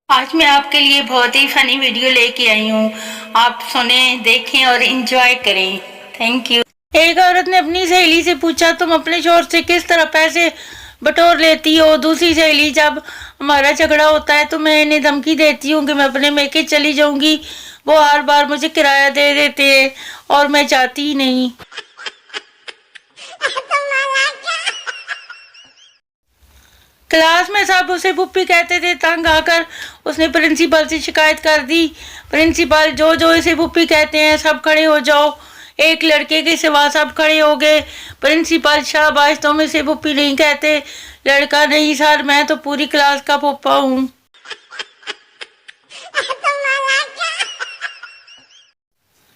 आज मैं आपके लिए बहुत ही फनी वीडियो लेके आई हूँ। आप सुने, देखें और एंजॉय करें। Thank you. एक औरत ने अपनी सहेली से पूछा, तुम अपने शौहर से किस तरह पैसे बटोर लेती हो? दूसरी सहेली, जब हमारा झगड़ा होता है तो मैं इन्हें धमकी देती हूँ कि मैं अपने मैके चली जाऊंगी। वो हर बार मुझे किराया दे देते हैं और मैं जाती ही नहीं। क्लास में सब उसे पुप्पी कहते थे। तंग आकर उसने प्रिंसिपल से शिकायत कर दी। प्रिंसिपल, जो जो इसे पुप्पी कहते हैं सब खड़े हो जाओ। एक लड़के के सिवा सब खड़े हो गए। प्रिंसिपल, शाबाश, तुम इसे पुप्पी नहीं कहते। लड़का, नहीं सर, मैं तो पूरी क्लास का पुप्पा हूँ।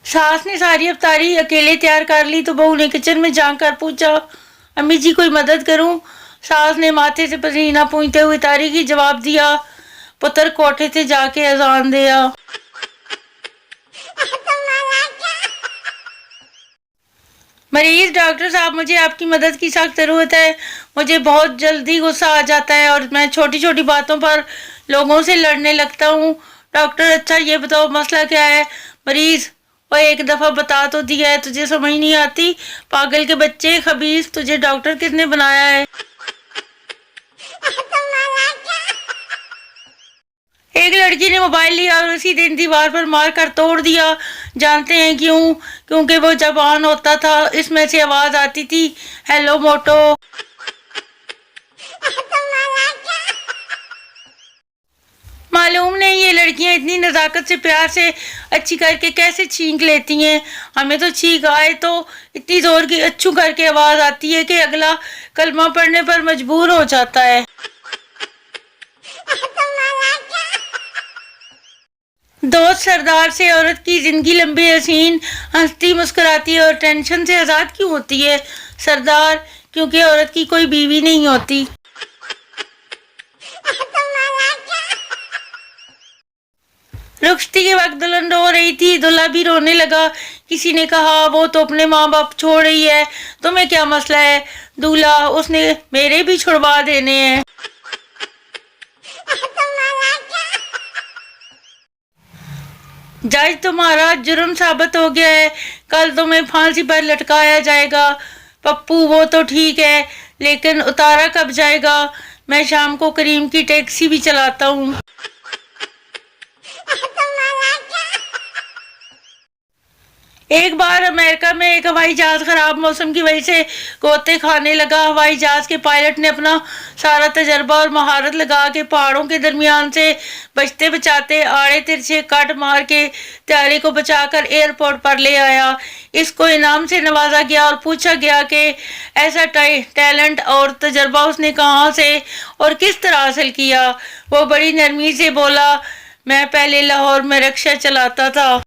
सास ने सारी अफ्तारी अकेले तैयार कर ली तो बहू ने किचन में जाकर पूछा, अम्मी जी कोई मदद करूं? सास ने माथे से पसीना पूंछते हुए तारी की जवाब दिया, पुत्र कोठे से जाके अजान दिया। मरीज, डॉक्टर साहब, मुझे आपकी मदद की सख्त जरूरत है। मुझे बहुत जल्दी गुस्सा आ जाता है और मैं छोटी छोटी बातों पर लोगों से लड़ने लगता हूँ। डॉक्टर, अच्छा ये बताओ मसला क्या है? मरीज, वो एक दफा बता तो दिया है, तुझे समझ नहीं आती? पागल के बच्चे, खबीस, तुझे डॉक्टर किसने बनाया है? एक लड़की ने मोबाइल लिया और उसी दिन दीवार पर मार कर तोड़ दिया। जानते हैं क्यों? क्योंकि वो जब ऑन होता था इसमें से आवाज आती थी, हेलो मोटो। मालूम नहीं ये लड़कियां इतनी नजाकत से प्यार से अच्छी करके कैसे छींक लेती हैं। हमें तो छींक आए तो इतनी जोर की अच्छू करके आवाज आती है कि अगला कलमा पढ़ने पर मजबूर हो जाता है। दोस्त सरदार से, औरत की जिंदगी लंबी हसीन, हंसती मुस्कुराती और टेंशन से आजाद क्यों होती है? सरदार, क्योंकि औरत की कोई बीवी नहीं होती। रुखसती के वक्त दुल्हन रो रही थी, दूल्हा भी रोने लगा। किसी ने कहा, वो तो अपने माँ बाप छोड़ रही है, तुम्हें क्या मसला है? दूल्हा, उसने मेरे भी छुड़वा देने हैं। जज, तुम्हारा जुर्म साबित हो गया है, कल तुम्हें फांसी पर लटकाया जाएगा। पप्पू, वो तो ठीक है, लेकिन उतारा कब जाएगा? मैं शाम को करीम की टैक्सी भी चलाता हूँ। एक बार अमेरिका में एक हवाई जहाज खराब मौसम की वजह से गोते खाने लगा। हवाई जहाज के पायलट ने अपना सारा तजर्बा और महारत लगा के पहाड़ों के दरमियान से बचते बचाते आड़े तिरछे कट मार के त्यारे को बचाकर एयरपोर्ट पर ले आया। इसको इनाम से नवाजा गया और पूछा गया कि ऐसा टैलेंट और तजर्बा उसने कहाँ से और किस तरह हासिल किया। वो बड़ी नरमी से बोला, मैं पहले लाहौर में रिक्शा चलाता था।